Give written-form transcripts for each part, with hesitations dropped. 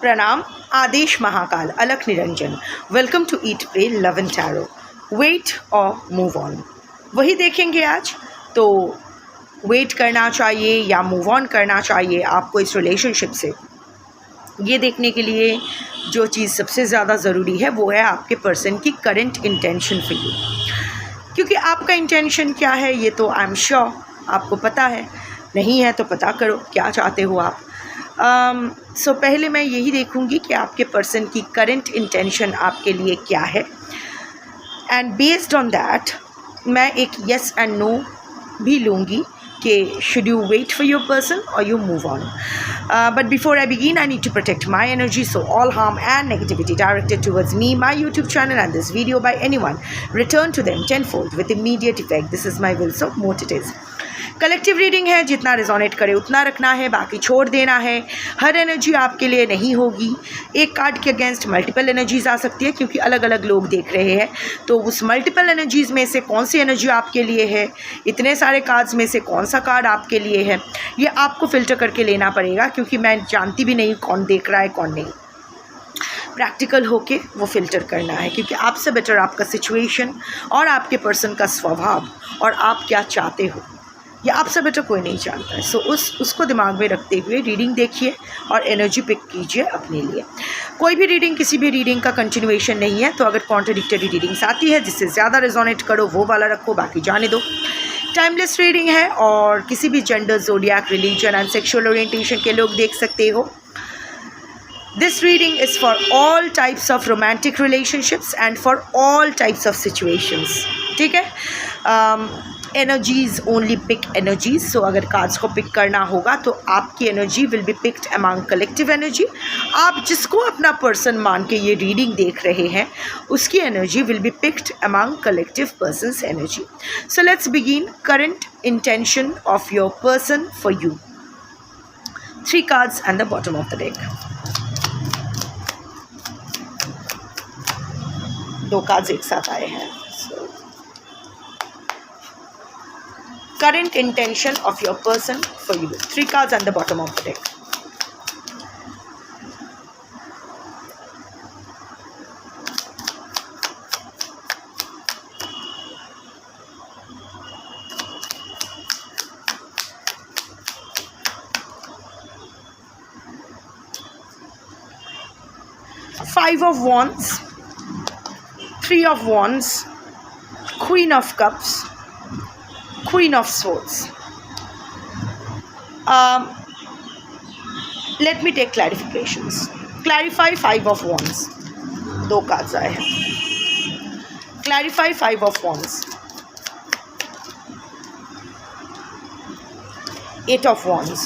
प्रणाम, आदेश Mahakal, Alakh Niranjan. Welcome to eat pray love and tarot. Wait और मूव ऑन, वही देखेंगे आज। तो वेट करना चाहिए या मूव ऑन करना चाहिए आपको इस रिलेशनशिप से, ये देखने के लिए जो चीज़ सबसे ज़्यादा ज़रूरी है वो है आपके पर्सन की करंट इंटेंशन फॉर यू। क्योंकि आपका इंटेंशन क्या है ये तो आई एम श्योर आपको पता है, नहीं है तो पता करो क्या चाहते हो आप। सो पहले मैं यही देखूंगी कि आपके पर्सन की करंट इंटेंशन आपके लिए क्या है, एंड बेस्ड ऑन दैट मैं एक येस एंड नो भी लूँगी कि should you wait for your person or you move on. But before I begin, I need to protect my energy, so all harm and negativity directed towards me, my YouTube channel and this video by anyone, return to them tenfold with immediate effect. This is my will, so mote it is. Collective reading है, जितना resonate करे उतना रखना है, बाकी छोड़ देना है। हर एनर्जी आपके लिए नहीं होगी। एक कार्ड के अगेंस्ट मल्टीपल एनर्जीज आ सकती है क्योंकि अलग अलग लोग देख रहे हैं। तो उस मल्टीपल एनर्जीज़ में से कौन सी एनर्जी आपके लिए है, इतने सारे कार्ड्स में से कौन सा कार्ड आपके लिए है, ये आपको फ़िल्टर करके लेना पड़ेगा क्योंकि मैं जानती भी नहीं कौन देख रहा है कौन नहीं। प्रैक्टिकल होके वो फ़िल्टर करना है क्योंकि आपसे बेटर आपका सिचुएशन और आपके पर्सन का स्वभाव और आप क्या चाहते हो ये आपसे बेटर कोई नहीं जानता है। सो उसको दिमाग में रखते हुए रीडिंग देखिए और एनर्जी पिक कीजिए अपने लिए। कोई भी रीडिंग किसी भी रीडिंग का कंटिन्यूएशन नहीं है, तो अगर कॉन्ट्रडिक्टरी रीडिंग्स आती है जिससे ज़्यादा रिजोनेट करो वो वाला रखो, बाकी जाने दो। टाइमलेस रीडिंग है और किसी भी gender, zodiac, religion and sexual orientation के लोग देख सकते हो। This reading is for all types of romantic relationships and for all types of situations. ठीक है। Energies only pick energies. So अगर कार्ड्स को पिक करना होगा तो आपकी energy will be picked among collective energy. आप जिसको अपना पर्सन मान के ये रीडिंग देख रहे हैं उसकी energy will be picked among collective persons energy. So let's begin current intention of your person for you. 3 cards and the bottom of the deck. 2 cards एक साथ आए हैं। Current intention of your person for you. 3 cards on the bottom of the deck. Five of Wands, 3 of Wands, Queen of Cups, Queen of Swords. Let me take clarifications. Clarify 5 of Wands. 2 cards आए हैं। Clarify 5 of Wands. 8 of Wands.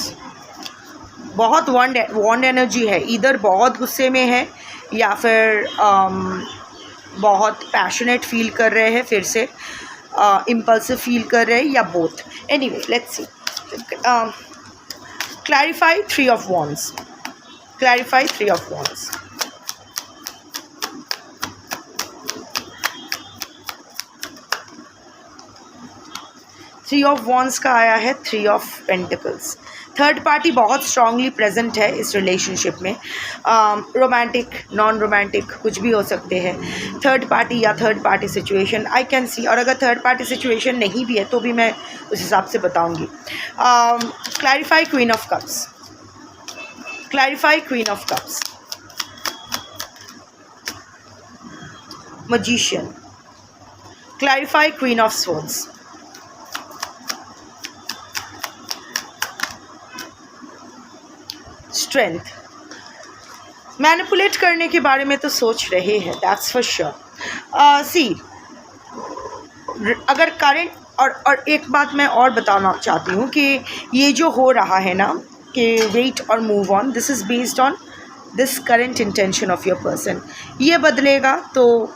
बहुत वॉन्ड energy है, इधर बहुत गुस्से में है या फिर बहुत पैशनेट फील कर रहे हैं, फिर से इम्पल्सिव फील कर रहे हैं, या both. Anyway let's see. Clarify 3 of Wands. Clarify 3 of Wands. Three of Wands का आया है 3 of Pentacles. थर्ड पार्टी बहुत स्ट्रांगली प्रेजेंट है इस रिलेशनशिप में। रोमांटिक, नॉन रोमांटिक कुछ भी हो सकते हैं। थर्ड पार्टी या third party situation I can see, और अगर थर्ड पार्टी सिचुएशन नहीं भी है तो भी मैं उस हिसाब से बताऊंगी। Clarify queen of cups. Clarify queen of cups. magician. Clarify Queen of Swords. Strength. Manipulate करने के बारे में तो सोच रहे हैं, दैट्स फॉर श्योर। सी, अगर करंट और एक बात मैं और बताना चाहती हूँ कि ये जो हो रहा है ना कि वेट और move on, this is based on this current intention of your person. ये बदलेगा तो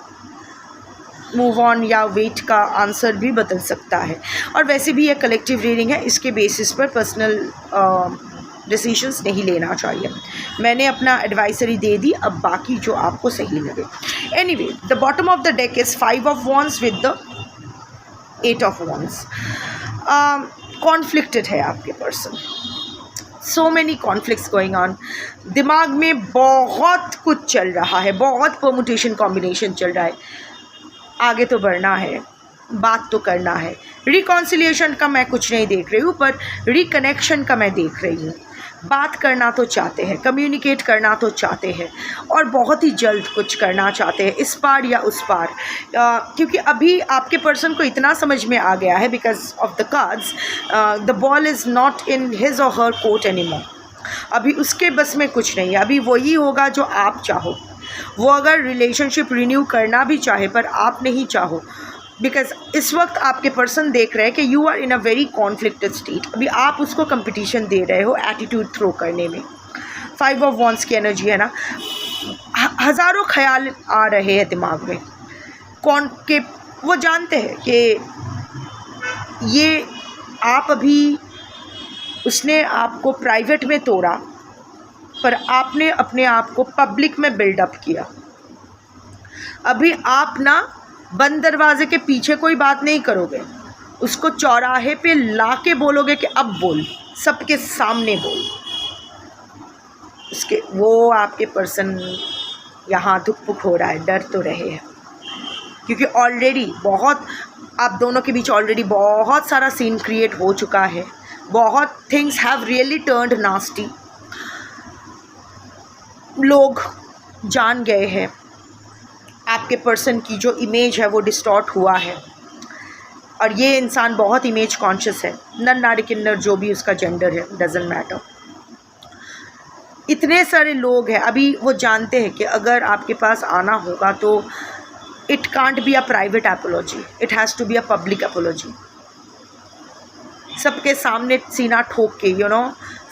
मूव ऑन या वेट का आंसर भी बदल सकता है। और वैसे भी ये कलेक्टिव रीडिंग है, इसके बेसिस पर पर्सनल डिसीजंस नहीं लेना चाहिए। मैंने अपना एडवाइजरी दे दी, अब बाकी जो आपको सही लगे। Anyway, the bottom of the deck is 5 of Wands with the 8 of Wands। Conflicted है आपके person, so many conflicts going on, दिमाग में बहुत कुछ चल रहा है, बहुत परमुटेशन कॉम्बिनेशन चल रहा है। आगे तो बढ़ना है, बात तो करना है। रिकॉन्सिलिएशन का मैं कुछ नहीं देख रही हूँ, पर रिकनेक्शन का मैं देख रही हूँ। बात करना तो चाहते हैं, कम्युनिकेट करना तो चाहते हैं, और बहुत ही जल्द कुछ करना चाहते हैं, इस पार या उस पार। क्योंकि अभी आपके पर्सन को इतना समझ में आ गया है, because of the cards, the ball is not in his और हर कोर्ट एनीमोर। अभी उसके बस में कुछ नहीं है, अभी वही होगा जो आप चाहो। वो अगर रिलेशनशिप रिन्यू करना भी चाहे पर आप नहीं चाहो, बिकॉज इस वक्त आपके पर्सन देख रहे हैं कि you are in a very conflicted state. अभी आप उसको कंपटीशन दे रहे हो एटीट्यूड थ्रो करने में। 5 ऑफ वॉन्ड्स की एनर्जी है ना, हज़ारों ख्याल आ रहे हैं दिमाग में। कौन के वो जानते हैं कि ये आप अभी, उसने आपको प्राइवेट में तोड़ा, पर आपने अपने आप को पब्लिक में बिल्डअप किया। अभी आप ना बंद दरवाजे के पीछे कोई बात नहीं करोगे, उसको चौराहे पे लाके बोलोगे कि अब बोल, सबके सामने बोल। उसके वो आपके पर्सन यहाँ धुक-पुक हो रहा है, डर तो रहे हैं, क्योंकि ऑलरेडी बहुत आप दोनों के बीच ऑलरेडी बहुत सारा सीन क्रिएट हो चुका है। बहुत things have really turned nasty. लोग जान गए हैं, आपके पर्सन की जो इमेज है वो डिस्टॉर्ट हुआ है, और ये इंसान बहुत इमेज कॉन्शियस है। नर नारी किन्नर जो भी उसका जेंडर है, डजंट मैटर। इतने सारे लोग हैं, अभी वो जानते हैं कि अगर आपके पास आना होगा तो it can't be a private apology, it has to be a public apology. सबके सामने सीना ठोक के, यू नो,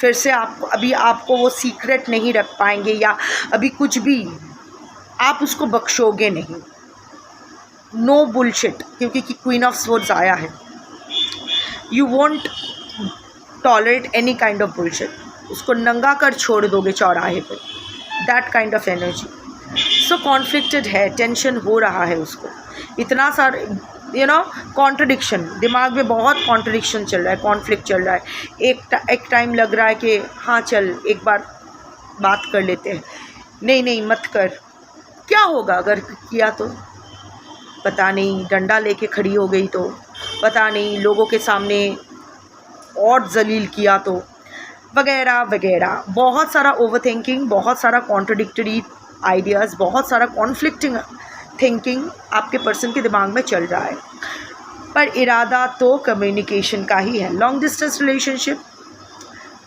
फिर से आप अभी आपको वो सीक्रेट नहीं रख पाएंगे, या अभी कुछ भी आप उसको बख्शोगे नहीं। नो बुलशिट, क्योंकि क्वीन ऑफ स्वॉर्ड्स आया है। You won't tolerate any kind of bullshit. उसको नंगा कर छोड़ दोगे चौराहे पे, that kind of energy. So conflicted है, टेंशन हो रहा है उसको, इतना सारा, यू नो, कॉन्ट्रडिक्शन दिमाग में, बहुत कॉन्ट्रडिक्शन चल रहा है, कॉन्फ्लिक्ट चल रहा है। एक टाइम लग रहा है कि हाँ चल एक बार बात कर लेते हैं, नहीं नहीं मत कर। क्या होगा अगर किया तो? पता नहीं, डंडा लेके खड़ी हो गई तो, पता नहीं लोगों के सामने और जलील किया तो, वगैरह वगैरह। बहुत सारा ओवरथिंकिंग, बहुत सारा कॉन्ट्रडिक्टरी आइडियाज़, बहुत सारा कॉन्फ्लिक्टिंग थिंकिंग आपके पर्सन के दिमाग में चल रहा है, पर इरादा तो कम्युनिकेशन का ही है। Long distance relationship,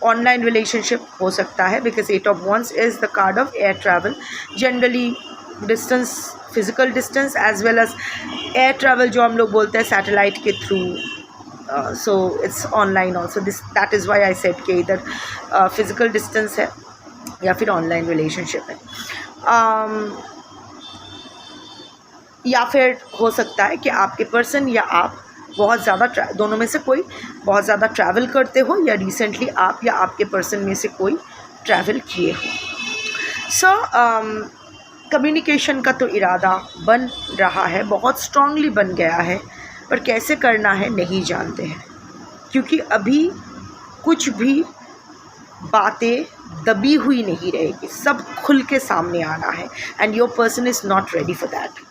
online relationship हो सकता है, because 8 of wands is the card of air travel. Generally distance, physical distance as well as air travel जो हम लोग बोलते हैं सैटेलाइट के through, so it's online also. That is why I said कि इधर फिज़िकल डिस्टेंस है या फिर ऑनलाइन रिलेशनशिप है। या फिर हो सकता है कि आपके पर्सन या आप बहुत ज़्यादा, दोनों में से कोई बहुत ज़्यादा ट्रैवल करते हो, या रिसेंटली आप या आपके पर्सन में से कोई ट्रैवल किए हो। सो कम्युनिकेशन का तो इरादा बन रहा है, बहुत स्ट्रांगली बन गया है, पर कैसे करना है नहीं जानते हैं, क्योंकि अभी कुछ भी बातें दबी हुई नहीं रहेगी, सब खुल के सामने आना है, and your person is not ready for that.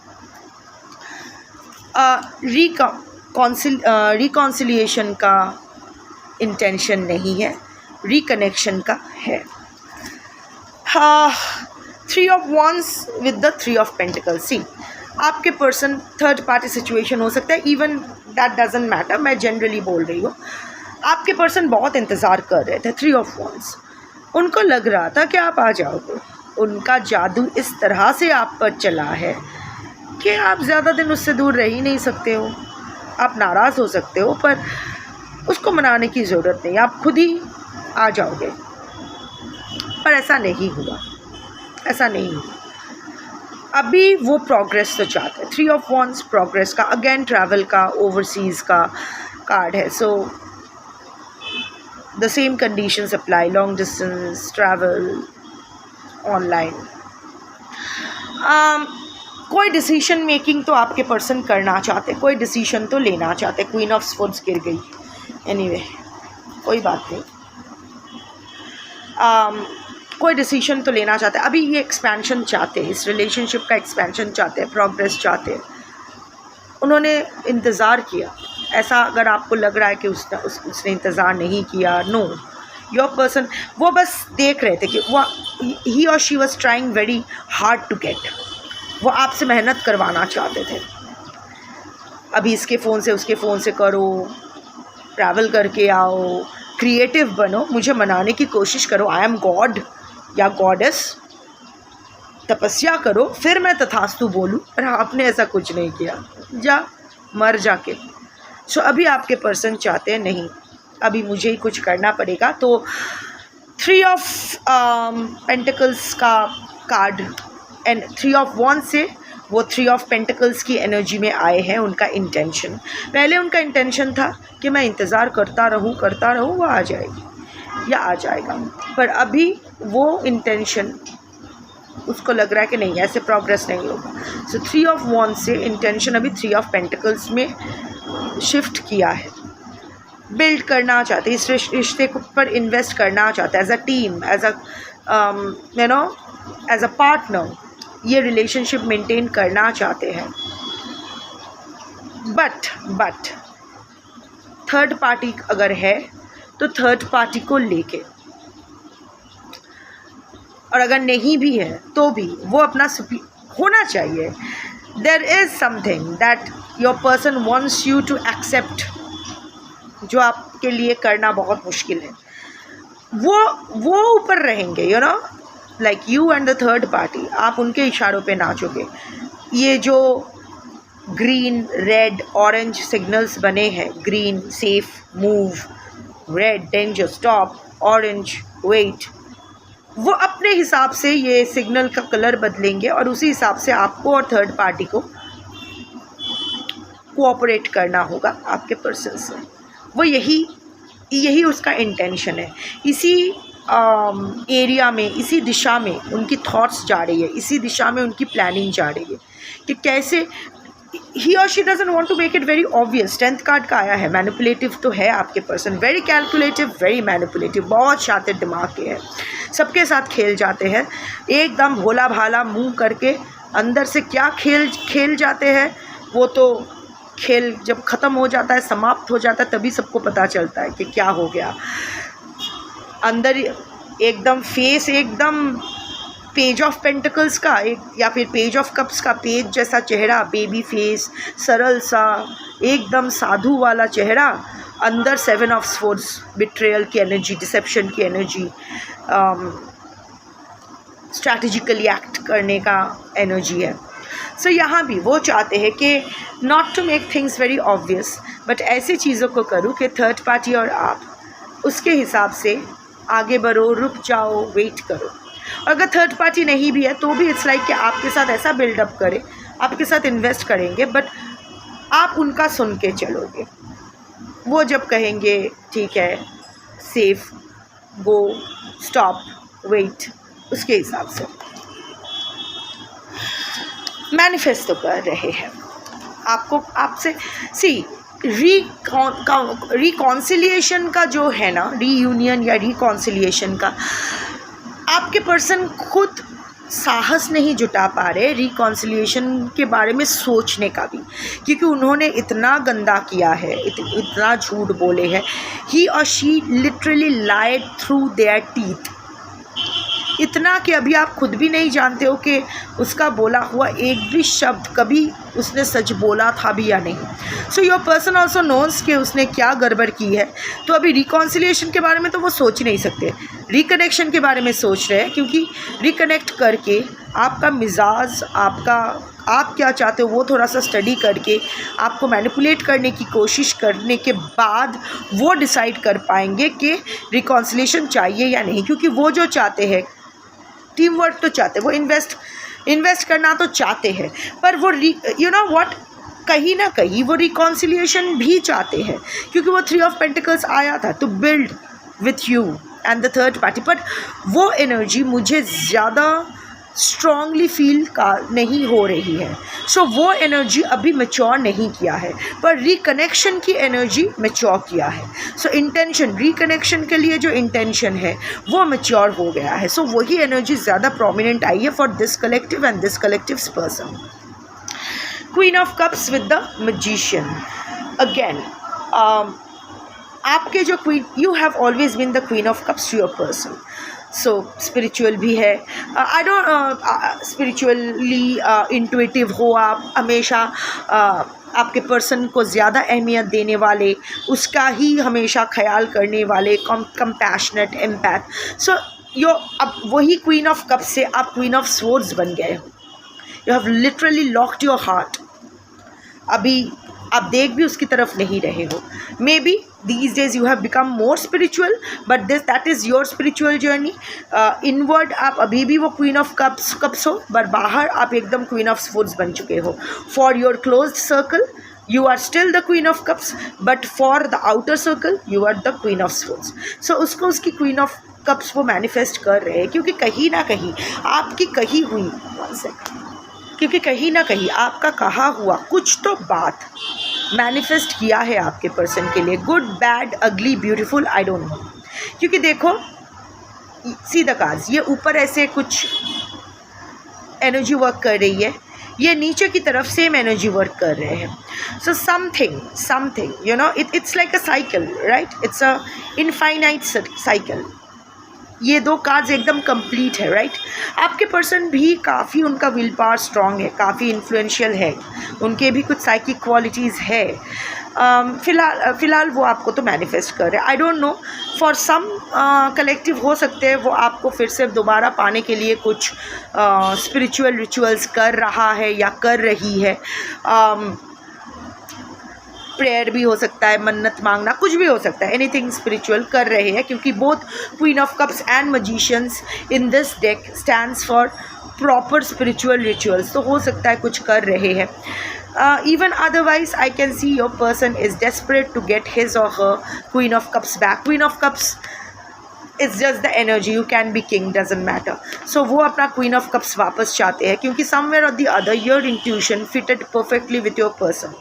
Reconciliation का इंटेंशन नहीं है, रिकनेक्शन का है। 3 of wands with the 3 of pentacles. See, आपके पर्सन थर्ड पार्टी सिचुएशन हो सकता है, इवन दैट डजंट मैटर, मैं जनरली बोल रही हूँ। आपके पर्सन बहुत इंतज़ार कर रहे थे, 3 ऑफ वॉन्ड्स। उनको लग रहा था कि आप आ जाओगे, उनका जादू इस तरह से आप पर चला है कि आप ज़्यादा दिन उससे दूर रह ही नहीं सकते हो। आप नाराज़ हो सकते हो, पर उसको मनाने की ज़रूरत नहीं, आप खुद ही आ जाओगे। पर ऐसा नहीं हुआ, ऐसा नहीं हुआ। अभी वो प्रोग्रेस तो चाहते हैं। 3 ऑफ वॉन्ड्स प्रोग्रेस का, अगेन ट्रैवल का, ओवरसीज़ का कार्ड है। So the same conditions apply, long distance travel, online. कोई डिसीजन मेकिंग तो आपके पर्सन करना चाहते, कोई डिसीजन तो लेना चाहते। क्वीन ऑफ स्वॉर्ड्स गिर गई, एनीवे कोई बात नहीं। कोई डिसीजन तो लेना चाहते हैं, अभी ये एक्सपेंशन चाहते हैं, इस रिलेशनशिप का एक्सपेंशन चाहते हैं, प्रोग्रेस चाहते हैं। उन्होंने इंतज़ार किया। ऐसा अगर आपको लग रहा है कि उसने इंतज़ार नहीं किया, नो, योर पर्सन वो बस देख रहे थे कि वो ही और she was trying very hard to get, वो आपसे मेहनत करवाना चाहते थे। अभी इसके फ़ोन से उसके फ़ोन से करो, ट्रैवल करके आओ, क्रिएटिव बनो, मुझे मनाने की कोशिश करो, आई एम गॉड या गॉडेस, तपस्या करो, फिर मैं तथास्तु बोलूँ। पर आपने ऐसा कुछ नहीं किया, जा मर जाके। सो अभी आपके पर्सन चाहते हैं नहीं, अभी मुझे ही कुछ करना पड़ेगा। तो 3 ऑफ पेंटिकल्स का कार्ड एंड 3 ऑफ वॉन्ड्स से वो 3 ऑफ पेंटिकल्स की एनर्जी में आए हैं। उनका इंटेंशन, पहले उनका इंटेंशन था कि मैं इंतज़ार करता रहूँ, वो आ जाएगी या आ जाएगा, पर अभी वो इंटेंशन उसको लग रहा है कि नहीं, ऐसे प्रोग्रेस नहीं होगा। सो 3 ऑफ वॉन्ड्स से इंटेंशन अभी 3 ऑफ पेंटिकल्स में शिफ्ट किया है। बिल्ड करना चाहते, इस रिश्ते पर इन्वेस्ट करना चाहते, as a team, as a partner, ये रिलेशनशिप मेंटेन करना चाहते हैं। बट थर्ड पार्टी अगर है तो थर्ड पार्टी को लेके, और अगर नहीं भी है तो भी वो अपना होना चाहिए। There is something that your person wants you to accept, जो आपके लिए करना बहुत मुश्किल है। वो ऊपर रहेंगे, you know, like you and the third party, आप उनके इशारों पे नाचोगे। ये जो ग्रीन, रेड, ऑरेंज सिग्नल्स बने हैं, green safe move, red danger stop, orange wait, वो अपने हिसाब से ये सिग्नल का कलर बदलेंगे और उसी हिसाब से आपको और थर्ड पार्टी को कोऑपरेट करना होगा आपके पर्सन से। वो यही उसका इंटेंशन है। इसी एरिया में, इसी दिशा में उनकी थॉट्स जा रही है, इसी दिशा में उनकी प्लानिंग जा रही है कि कैसे ही और she doesn't want to make it very obvious. 10th card का आया है, मैनिपुलेटिव तो है आपके person, very calculative, very manipulative, बहुत शातिर दिमाग के हैं, सबके साथ खेल जाते हैं, एकदम भोला भाला मुंह करके अंदर से क्या खेल जाते हैं। वो तो खेल जब ख़त्म हो जाता है, समाप्त हो जाता है, तभी सबको पता चलता है कि क्या हो गया। अंदर एकदम फेस एकदम पेज ऑफ पेंटिकल्स का एक, या फिर पेज ऑफ कप्स का पेज जैसा चेहरा, बेबी फेस, सरल सा, एकदम साधु वाला चेहरा, अंदर 7 ऑफ स्वॉर्ड्स, बिट्रेयल की एनर्जी, डिसेप्शन की एनर्जी, स्ट्रैटेजिकली एक्ट करने का एनर्जी है। सो यहाँ भी वो चाहते हैं कि not to make things very obvious, but ऐसी चीज़ों को करूँ कि थर्ड पार्टी और आप उसके हिसाब से आगे बढ़ो, रुक जाओ, वेट करो। और अगर थर्ड पार्टी नहीं भी है तो भी इट्स लाइक कि आपके साथ ऐसा बिल्डअप करे, आपके साथ इन्वेस्ट करेंगे, बट आप उनका सुन के चलोगे। वो जब कहेंगे ठीक है, सेफ, गो, स्टॉप, वेट, उसके हिसाब से मैनिफेस्ट तो कर रहे हैं आपको, आपसे रिकॉन्सिलिएशन का जो है ना, रीयूनियन या रिकॉन्सिलिएशन का, आपके पर्सन खुद साहस नहीं जुटा पा रहे रिकॉन्सिलिएशन के बारे में सोचने का भी, क्योंकि उन्होंने इतना गंदा किया है, इतना झूठ बोले हैं। ही और she literally lied through their teeth, इतना कि अभी आप खुद भी नहीं जानते हो कि उसका बोला हुआ एक भी शब्द कभी उसने सच बोला था भी या नहीं। सो योर पर्सन ऑल्सो नोन्स कि उसने क्या गड़बड़ की है। तो अभी रिकॉन्सिलिएशन के बारे में तो वो सोच नहीं सकते, रिकनेक्शन के बारे में सोच रहे हैं, क्योंकि रिकनेक्ट करके आपका मिजाज, आप क्या चाहते हो वो थोड़ा सा स्टडी करके आपको मैनिपुलेट करने की कोशिश करने के बाद वो डिसाइड कर पाएंगे कि रिकॉन्सिलिएशन चाहिए या नहीं। क्योंकि वो जो चाहते हैं, टीम वर्क तो चाहते हैं, वो इन्वेस्ट करना तो चाहते हैं, पर वो यू नो व्हाट, कहीं ना कहीं वो रिकॉन्सिलिएशन भी चाहते हैं, क्योंकि वो 3 ऑफ पेंटिकल्स आया था to build with you and the third party. But वो एनर्जी मुझे ज़्यादा स्ट्रांगली फील का नहीं हो रही है। सो वो एनर्जी अभी मैच्योर नहीं किया है, पर रिकनेक्शन की एनर्जी मैच्योर किया है। सो इंटेंशन, रिकनेक्शन के लिए जो इंटेंशन है वो मैच्योर हो गया है। सो वही एनर्जी ज़्यादा प्रोमिनेंट आई है for this collective and this collective person. Queen of cups with the magician. Again आपके जो queen, you have always been the queen of cups to your person. So spiritual भी है, आई डोंट स्पिरिचुअली इंट्यूटिव हो आप, हमेशा आपके person को ज़्यादा अहमियत देने वाले, उसका ही हमेशा ख्याल करने वाले, कंपैशनेट, एम्पैथ। सो यो अब वही क्वीन ऑफ कप्स से आप क्वीन ऑफ स्वॉर्ड्स बन गए हो। You have literally locked your heart. अभी आप देख भी उसकी तरफ नहीं रहे हो। May be these days you have become more spiritual, but that is your spiritual journey. Inward आप अभी भी वो queen of cups हो, but बाहर आप एकदम queen of swords बन चुके हो। For your closed circle you are still the queen of cups, but for the outer circle you are the queen of swords. So उसको उसकी queen of cups वो manifest कर रहे हैं, क्योंकि कहीं ना कहीं आपकी कही हुई, one second, क्योंकि कहीं ना कहीं आपका कहा हुआ कुछ तो बात मैनिफेस्ट किया है आपके पर्सन के लिए, गुड, बैड, अगली, ब्यूटीफुल, आई डोंट नो। क्योंकि देखो सी द कार्ड्स, ये ऊपर ऐसे कुछ एनर्जी वर्क कर रही है, ये नीचे की तरफ सेम एनर्जी वर्क कर रहे हैं। So something you know, it's like a cycle, right? It's a infinite cycle. ये दो कार्ड्स एकदम कंप्लीट है, राइट? आपके पर्सन भी काफ़ी, उनका विल पावर स्ट्रॉन्ग है, काफ़ी इन्फ्लुएंशियल है, उनके भी कुछ साइकिक क्वालिटीज़ है। फ़िलहाल वो आपको तो मैनिफेस्ट कर रहे हैं। I don't know, for some collective हो सकते हैं वो आपको फिर से दोबारा पाने के लिए कुछ स्पिरिचुअल रिचुअल्स कर रहा है या कर रही है। प्रेयर भी हो सकता है, मन्नत मांगना, कुछ भी हो सकता है, एनीथिंग स्पिरिचुअल कर रहे हैं, क्योंकि both queen of cups and magicians in this deck stands for proper spiritual rituals. तो हो सकता है कुछ कर रहे हैं। Even otherwise I can see your person is desperate to get his or her queen of cups back. Queen of cups is just the energy, you can be king, doesn't matter. So वो अपना queen of cups वापस चाहते हैं, क्योंकि somewhere or the other your intuition fitted perfectly with your person.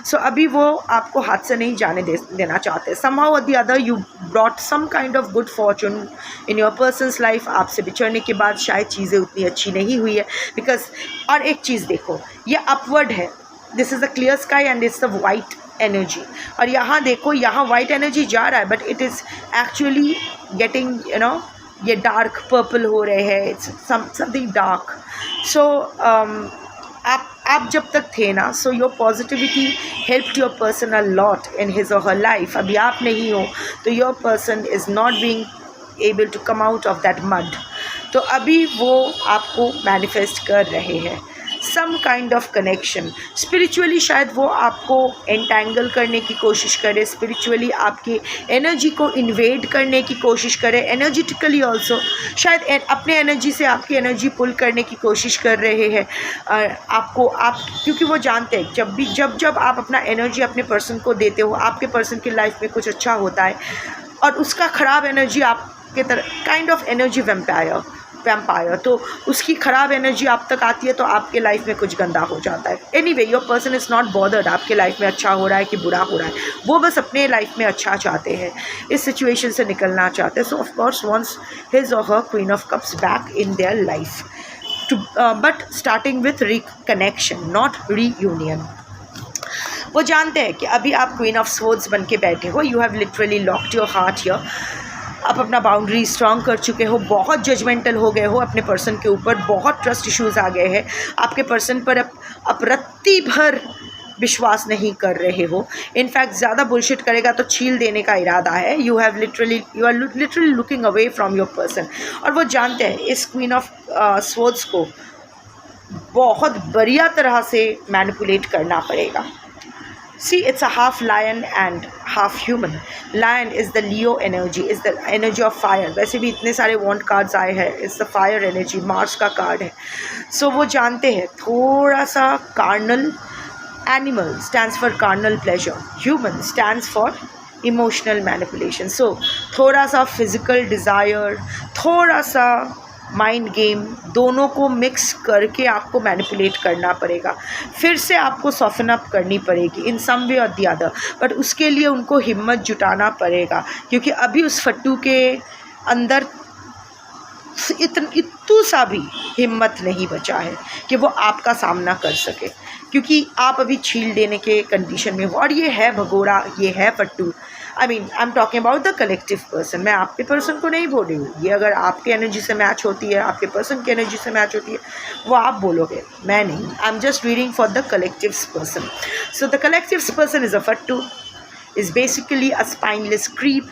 So अभी वो आपको हाथ से नहीं जाने देना चाहते। Somehow or the other you brought some kind of good fortune in your person's life. आपसे बिछड़ने के बाद शायद चीज़ें उतनी अच्छी नहीं हुई है, because और एक चीज़ देखो, ये upward है, this is the clear sky and it's the white energy, और यहाँ देखो यहाँ वाइट एनर्जी जा रहा है, but it is actually getting, you know, ये डार्क पर्पल हो रहे हैं, इट्स समथिंग डार्क। सो आप जब तक थे ना, so your positivity helped your person a lot in his और हर लाइफ। अभी आप नहीं हो तो your person is not being able to come out of that mud. तो अभी वो आपको मैनिफेस्ट कर रहे हैं some kind of connection. Spiritually शायद वो आपको एंटैंगल करने की कोशिश करे, स्पिरिचुअली आपकी एनर्जी को इन्वेड करने की कोशिश करे, एनर्जेटिकली ऑल्सो शायद अपने एनर्जी से आपकी एनर्जी पुल करने की कोशिश कर रहे हैं आपको। क्योंकि वो जानते हैं जब आप अपना एनर्जी अपने पर्सन को देते हो, आपके पर्सन की लाइफ में कुछ अच्छा होता है, और उसका ख़राब एनर्जी आपके तरह, काइंड ऑफ एनर्जी वैम्पायर, तो उसकी ख़राब एनर्जी आप तक आती है तो आपके लाइफ में कुछ गंदा हो जाता है। Anyway your person is not bothered आपके लाइफ में अच्छा हो रहा है कि बुरा हो रहा है, वो बस अपने लाइफ में अच्छा चाहते हैं, इस सिचुएशन से निकलना चाहते हैं। So of course wants his और her queen of cups back in their life, but starting with reconnection, not reunion. वो जानते हैं कि अभी आप क्वीन ऑफ स्वॉर्ड्स बन के बैठे हो, you have literally locked your heart here, आप अपना बाउंड्री स्ट्रॉन्ग कर चुके हो, बहुत जजमेंटल हो गए हो अपने पर्सन के ऊपर, बहुत ट्रस्ट इश्यूज़ आ गए हैं, आपके पर्सन पर आप रत्ती भर विश्वास नहीं कर रहे हो, इनफैक्ट ज़्यादा बुलशिट करेगा तो छील देने का इरादा है। You are literally looking away from your person, और वो जानते हैं इस क्वीन ऑफ स्वॉर्ड्स को बहुत बढ़िया तरह से मैनिपुलेट करना पड़ेगा। See, it's a half lion and half human. Lion is the Leo energy, is the energy of fire. वैसे भी इतने सारे want cards आए हैं, it's the fire energy, Mars का कार्ड है। So वो जानते हैं थोड़ा सा carnal, animal stands for carnal pleasure, human stands for emotional manipulation. So थोड़ा सा physical desire, थोड़ा सा माइंड गेम, दोनों को मिक्स करके आपको मैनिपुलेट करना पड़ेगा। फिर से आपको सॉफ्टन अप करनी पड़ेगी इन सम वे और द अदर, बट उसके लिए उनको हिम्मत जुटाना पड़ेगा, क्योंकि अभी उस फट्टू के अंदर इतू सा भी हिम्मत नहीं बचा है कि वो आपका सामना कर सके, क्योंकि आप अभी छील देने के कंडीशन में हो। और ये है भगोड़ा, ये है फट्टू। I am talking about the collective person. मैं आपके पर्सन को नहीं बोल रही हूँ। ये अगर आपके एनर्जी से मैच होती है, आपके पर्सन की एनर्जी से मैच होती है, वो आप बोलोगे, मैं नहीं। I am just reading for the collective person. So the collective person is a फट्टू, is basically a spineless creep,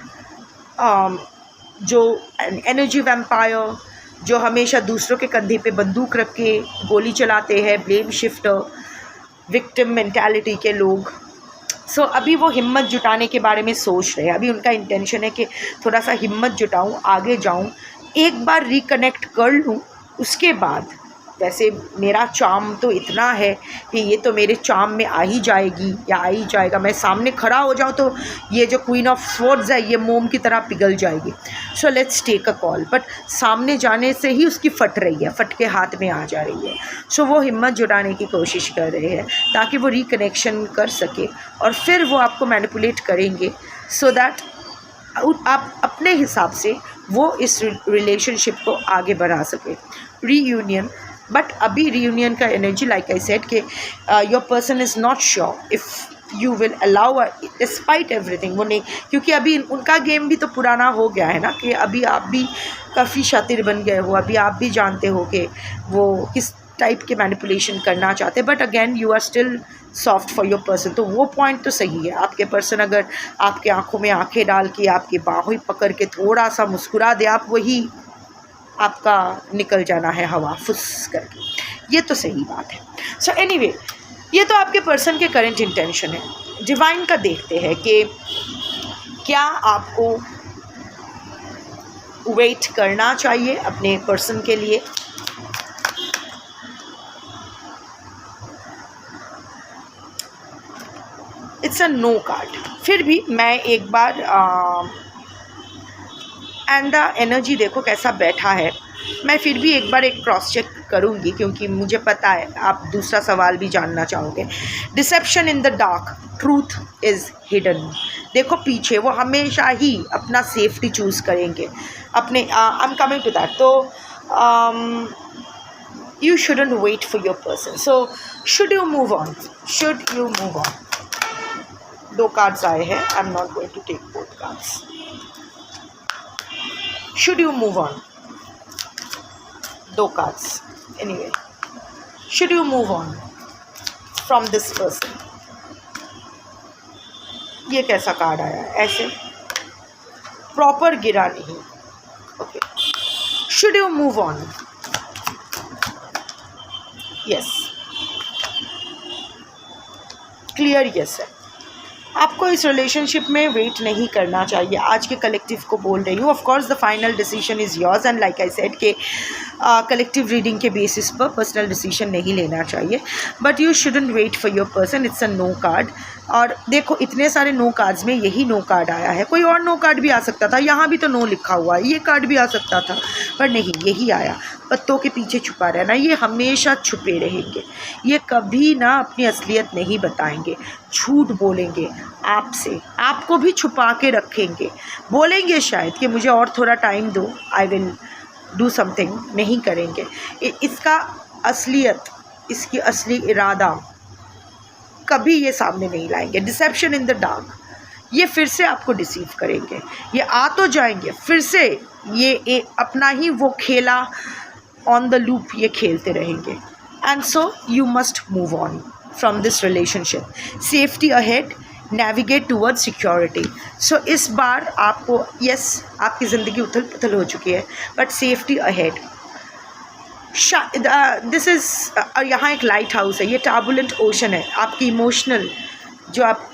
जो एनर्जी वैम्पायर, जो हमेशा दूसरों के कंधे पे बंदूक रख के गोली चलाते हैं, ब्लेम शिफ्टर, विक्टिम मेंटालिटी के लोग। सो अभी वो हिम्मत जुटाने के बारे में सोच रहे हैं। अभी उनका इंटेंशन है कि थोड़ा सा हिम्मत जुटाऊं, आगे जाऊं, एक बार रिकनेक्ट कर लूं, उसके बाद वैसे मेरा चार्म तो इतना है कि ये तो मेरे चार्म में आ ही जाएगी या आ ही जाएगा। मैं सामने खड़ा हो जाऊं तो ये जो क्वीन ऑफ स्वॉर्ड्स है ये मोम की तरह पिघल जाएगी। So let's take a call. But सामने जाने से ही उसकी फट रही है, फट के हाथ में आ जा रही है। सो वो हिम्मत जुटाने की कोशिश कर रहे हैं ताकि वो रिकनेक्शन कर सके और फिर वो आपको मैनिपुलेट करेंगे सो दैट आप अपने हिसाब से वो इस रिलेशनशिप को आगे बढ़ा सके। रीयूनियन, बट अभी रीयूनियन का एनर्जी लाइक आई सेड कि your person is not sure if you will allow despite everything. वो नहीं, क्योंकि अभी उनका गेम भी तो पुराना हो गया है ना, कि अभी आप भी काफ़ी शातिर बन गए हो, अभी आप भी जानते हो कि वो किस टाइप के मैनिपुलेशन करना चाहते हैं। But again you are still soft for your person. तो वो पॉइंट तो सही है। आपके पर्सन अगर आपके आंखों में आंखें डाल के, आपकी बाहों पकड़ के थोड़ा सा मुस्कुरा दे, आप वही आपका निकल जाना है हवा फुस करके, ये तो सही बात है। सो एनीवे, ये तो आपके पर्सन के करंट इंटेंशन है। डिवाइन का देखते हैं कि क्या आपको वेट करना चाहिए अपने पर्सन के लिए। It's a no card. फिर भी मैं एक बार एंड द एनर्जी देखो कैसा बैठा है। मैं फिर भी एक बार एक क्रॉस चेक करूँगी, क्योंकि मुझे पता है आप दूसरा सवाल भी जानना चाहोगे। Deception in the dark, truth is hidden. देखो पीछे वो हमेशा ही अपना सेफ्टी चूज़ करेंगे अपने। I am coming to that. तो you shouldn't wait for your person. So should you move on, should you move on. 2 cards आए हैं। I am not going to take both cards. Should you move on? 2 cards. Anyway, should you move on from this person? ये कैसा card आया है? ऐसे proper गिरा नहीं। Okay, should you move on? Yes, clear yes है। आपको इस रिलेशनशिप में वेट नहीं करना चाहिए। आज के कलेक्टिव को बोल रही हूँ। Of course the final decision is yours and like I said कि कलेक्टिव रीडिंग के बेसिस पर पर्सनल डिसीजन नहीं लेना चाहिए। But you shouldn't wait for your person. It's a no card. और देखो इतने सारे नो कार्ड्स में यही नो कार्ड आया है। कोई और नो कार्ड भी आ सकता था, यहाँ भी तो नो लिखा हुआ है, ये कार्ड भी आ सकता था, पर नहीं, यही आया। पत्तों के पीछे छुपा रहना, ये हमेशा छुपे रहेंगे। ये कभी ना अपनी असलियत नहीं बताएंगे, झूठ बोलेंगे आपसे, आपको भी छुपा के रखेंगे। बोलेंगे शायद कि मुझे और थोड़ा टाइम दो, आई विल डू समथिंग, नहीं करेंगे। इसका असलियत, इसकी असली इरादा कभी ये सामने नहीं लाएंगे। डिसेप्शन इन द डार्क, ये फिर से आपको डिसीव करेंगे। ये आ तो जाएंगे, फिर से ये अपना ही वो खेला ऑन द लूप ये खेलते रहेंगे। And so you must move on from this relationship. Safety ahead, navigate towards security. So इस बार आपको यस, आपकी ज़िंदगी उथल पुथल हो चुकी है, but safety ahead. This is यहाँ एक लाइट हाउस है, ये टर्बुलेंट ओशन है। आपकी इमोशनल जो आप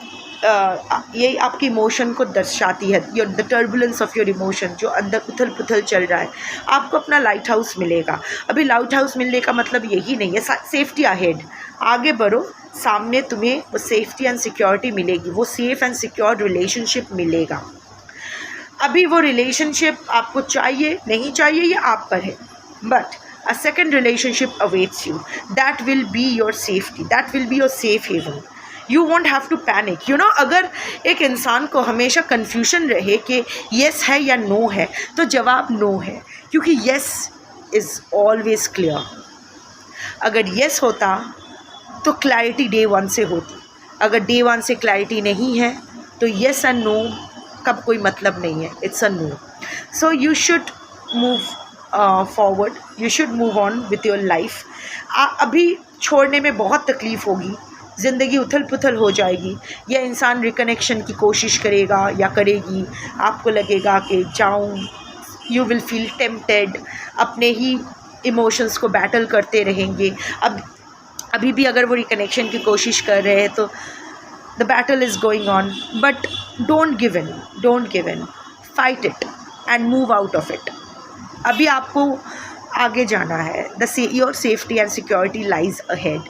ये आपकी इमोशन को दर्शाती है, your the turbulence of your emotion, जो अंदर उथल पुथल चल रहा है। आपको अपना लाइट हाउस मिलेगा। अभी लाइट हाउस मिलने का मतलब यही नहीं है, सेफ्टी अहेड, आगे बढ़ो, सामने तुम्हें वो सेफ्टी एंड सिक्योरिटी मिलेगी, वो सेफ एंड सिक्योर रिलेशनशिप मिलेगा। अभी वो रिलेशनशिप आपको चाहिए नहीं चाहिए ये आप पर है, but a second relationship awaits you. That will be your safety, that will be your safe haven. You won't have to panic. अगर एक इंसान को हमेशा कन्फ्यूजन रहे कि yes है या no है, तो जवाब no है, क्योंकि yes is always clear. अगर yes होता तो क्लैरिटी डे 1 से होती. अगर डे 1 से क्लैरिटी नहीं है तो yes and no का कोई मतलब नहीं है. It's a no. So you should move forward. You should move on with your life. अभी छोड़ने में बहुत तकलीफ़ होगी, ज़िंदगी उथल पुथल हो जाएगी. यह इंसान रिकनेक्शन की कोशिश करेगा या करेगी, आपको लगेगा कि जाऊं, यू विल फील टेम्प्टेड, अपने ही इमोशंस को बैटल करते रहेंगे. अभी भी अगर वो रिकनेक्शन की कोशिश कर रहे हैं तो the battle is going on, but don't give in, fight it and move out of it. अभी आपको आगे जाना है. Your safety and security lies ahead.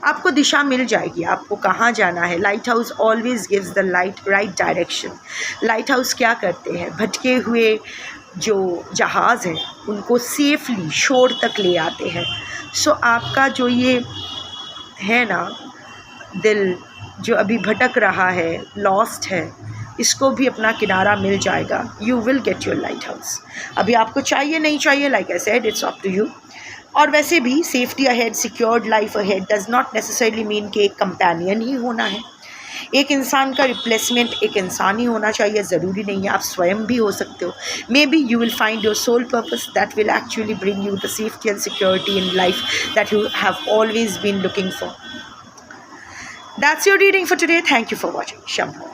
आपको दिशा मिल जाएगी, आपको कहाँ जाना है. Light house always gives the right direction. Light house क्या करते हैं, भटके हुए जो जहाज़ हैं उनको सेफली शोर तक ले आते हैं. सो आपका जो ये है ना दिल जो अभी भटक रहा है, लॉस्ट है, इसको भी अपना किनारा मिल जाएगा. You will get your lighthouse. अभी आपको चाहिए नहीं चाहिए, like I said, it's up to you. और वैसे भी safety ahead, secured life ahead does not necessarily mean कि एक कंपेनियन ही होना है. एक इंसान का रिप्लेसमेंट एक इंसान ही होना चाहिए, ज़रूरी नहीं है. आप स्वयं भी हो सकते हो. Maybe you will find your soul purpose that will actually bring you the safety and security in life that you have always been looking for. That's your reading for today. Thank you for watching. Shambho.